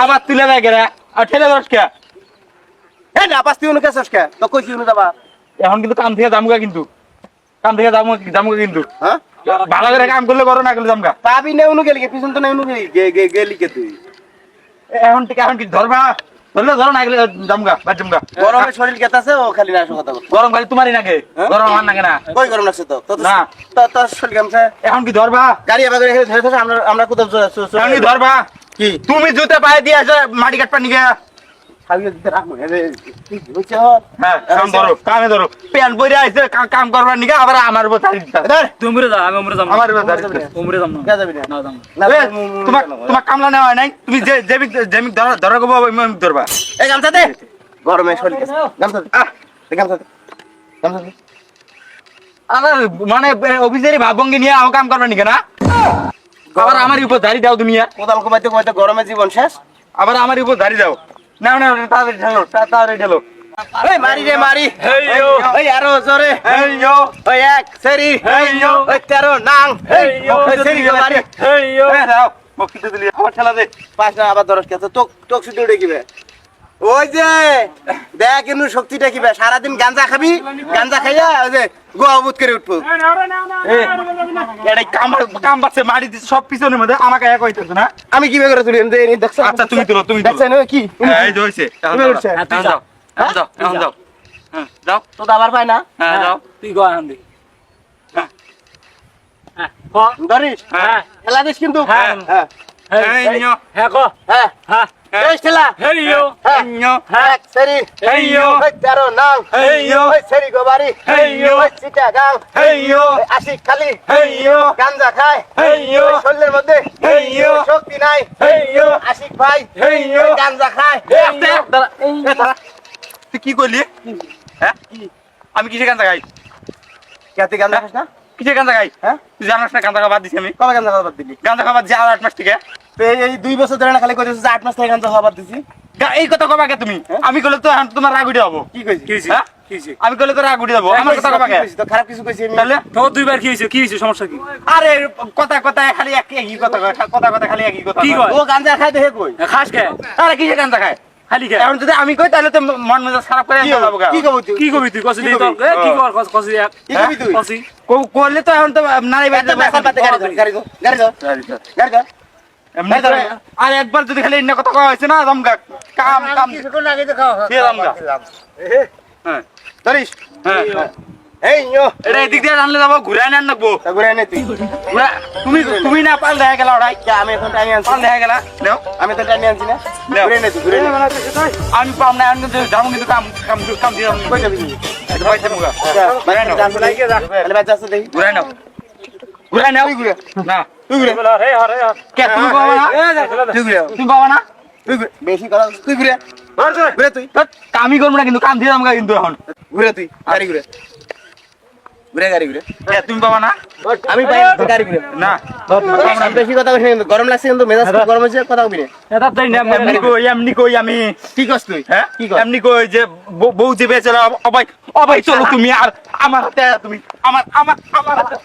আবার তুলে দেয় কেরা ঠেলে দশ কে এখন কিন্তু কাম থেকে যামগা কিন্তু যামগা কিন্তু ভালো করে কাম করলে করো না করলে যামগা পাবি না উনু গেলি পিছন তো না উনু গেলি কে তুই এখন কি ধরবা ধরলে ধরো না গেলে যামগা বাদ যামগা গরমে শরীর কেতাছে ও খালি না কথা বল গরম খালি তোমারই নাকি গরম আমার নাকি না কই গরম লাগছে তো না তো শরীর কেমছে এখন কি ধরবা গাড়ি আবার ধরে ধরে আমরা কোথাও এখন কি ধরবা কি তুমি জুতে পায়ে দিয়ে আসো মাটি কাটপা নিগে খাইয়ে দিতে রাখো কি হইছে হ্যাঁ কাম ধরো কামে ধরো প্যান পরে আইছে কাম করবার নিগে আবার আমার উপর ছাড়ি দিতা ধর তুমি যা আমি উমরে যাম আমার উপর ছাড়ি দিতা উমরে যাম কে যাবি না না যাম তোমার কামলা নেওয়া হয় নাই তুমি যে জেমিক ধরা গো আমি ধরবা এই গামছা দে গরমে শরীর কেছে গামছা দে গামছা দে গামছা দে আমার মানে অফিসেরই ভাবভঙ্গি নিয়ে আমার কাম করবা নিগে না আবার আমার উপর ধারি দাও তুমি কোদাল কমাইতে কমাইতে গরমে জীবন শেষ আবার আমার উপর ধারি দাও না তাড়াতাড়ি ঢেলো এই মারি রে মারি হেইয়ো ওই আরো জোরে হেইয়ো ওই এক সেরি হেইয়ো ওই 13 নাং হেইয়ো ওই সেরি কে মারি হেইয়ো দাও বকিতে দিলি আমার ঠেলা দে পাঁচ না আবার 10 কেছে তোক শুধু উড়ে কিবে ওই যে দেখ কিন্তু শক্তিটা কিবে সারা দিন গাঞ্জা খাবি গাঞ্জা খাইয়া ওই যে গোয়াবুত করে উঠবো এটাই কাম বাড়ছে মারি দিচ্ছে সব পিছনের মধ্যে আমাকে এক হইতেছে না আমি কিভাবে করে তুলি দেখছ আচ্ছা তুমি তুলো দেখছেন কি এই যে হইছে এখন যাও এখন যাও হ্যাঁ যাও তো আবার পায় না হ্যাঁ যাও তুই গো আন দি হ্যাঁ ক ধরিস হ্যাঁ খেলা দিস কিন্তু হ্যাঁ। হ্যাঁ হেইয়ো হ্যাঁ ক হ্যাঁ হ্যাঁ এই খেলা হেইয়ো হেইয়ো এক সেরি হেইয়ো ওই 13 নাং হেইয়ো ওই সেরি গোবারি হেইয়ো ওই চিটা গাং হেইয়ো ওই আশিক খালি হেইয়ো গাঞ্জা খায় হেইয়ো ওই শরীরের মধ্যে হেইয়ো শক্তি নাই হেইয়ো আশিক ভাই হেইয়ো ওই গাঞ্জা খায় তুই কি করলি হ্যাঁ আমি কিসে গান গাই কেতে গাঞ্জা খাস না কিসে গান গাই হ্যাঁ তুই জানাস না গান বাদ দিছি আমি কবে গাঞ্জা খাবার দিলি গান খাবার যে আর 8 মাস থেকে তো এই 2 বছর ধরে না খালি কইছিস যে 8 মাস থেকে গাঞ্জা খাবার দিছি এই কথা কবা কে তুমি আমি কইলে তো এখন তোমার রাগ উঠে যাবো কি কইছিস কি হইছে হ্যাঁ? কি হইছে আমি কইলে তো রাগ উঠে যাবো আমার কথা কবা কে তো খারাপ কিছু কইছি আমি তাহলে তো দুইবার কি হইছে সমস্যা কি আরে কথা খালি একই কথা খালি একই কথা কি কয়? ও গাঞ্জা খায় দেখে কই খাস কে আরে কিসে গান খায় খালি কে এখন যদি আমি কই তাহলে তো মন মেজাজ খারাপ করে যাবো কি কবি তুই কি কবি তুই কসি কি দি তো কবি? কি কর কসি এক কি কবি তুই কসি করলে তো এখন তো নারী একটা বেসাল পাতে গাড়ি ধর আর একবার যদি খালি এনে কথা কওয়া হয়েছে না দমগা কাম কিছুক্ষণ আগে তো খাওয়া দিয়ে দমগা হ্যাঁ ধরিস হ্যাঁ এই ইয়ো এটা এদিক দিয়ে জানলে যাবো ঘুরে আনে আনবো ঘুরে এনে তুই তুমি না পাল দেখা গেল ওরাই আমি এখন টাইম আনছি পাল দেখা গেল নাও আমি তো টাইম আনছি না নাও। ঘুরে এনে তুই ঘুরে এনে আমি পাম না আমি যাবো কিন্তু কাম দিয়ে কই যাবি তুই পয়সা মুগা তাহলে বাচ্চা আছে দেখি ঘুরে নাও তুই ঘুরে না তুই ঘুরে রে হরে কে তুমি পাবা না তুই ঘুরে তুমি পাবা না তুই ঘুরে বেশি কথা তুই ঘুরে ঘুরে তুই কামই করবো না কিন্তু কাম দিয়ে যাবো কিন্তু এখন ঘুরে তুই গাড়ি ঘুরে ঘুরে গাড়ি ঘুরে কে তুমি পাবা না আমি পাই গাড়ি ঘুরে না আমি বেশি কথা কইছি কিন্তু গরম লাগছে কিন্তু মেজাজ খুব গরম হচ্ছে কথা কবি না এটা তাই না এমনি কই আমি কি করছ তুই হ্যাঁ কি কর এমনি কই যে বউ যে বেঁচে অবাই চলো তুমি আর আমার হাতে তুমি আমার হাতে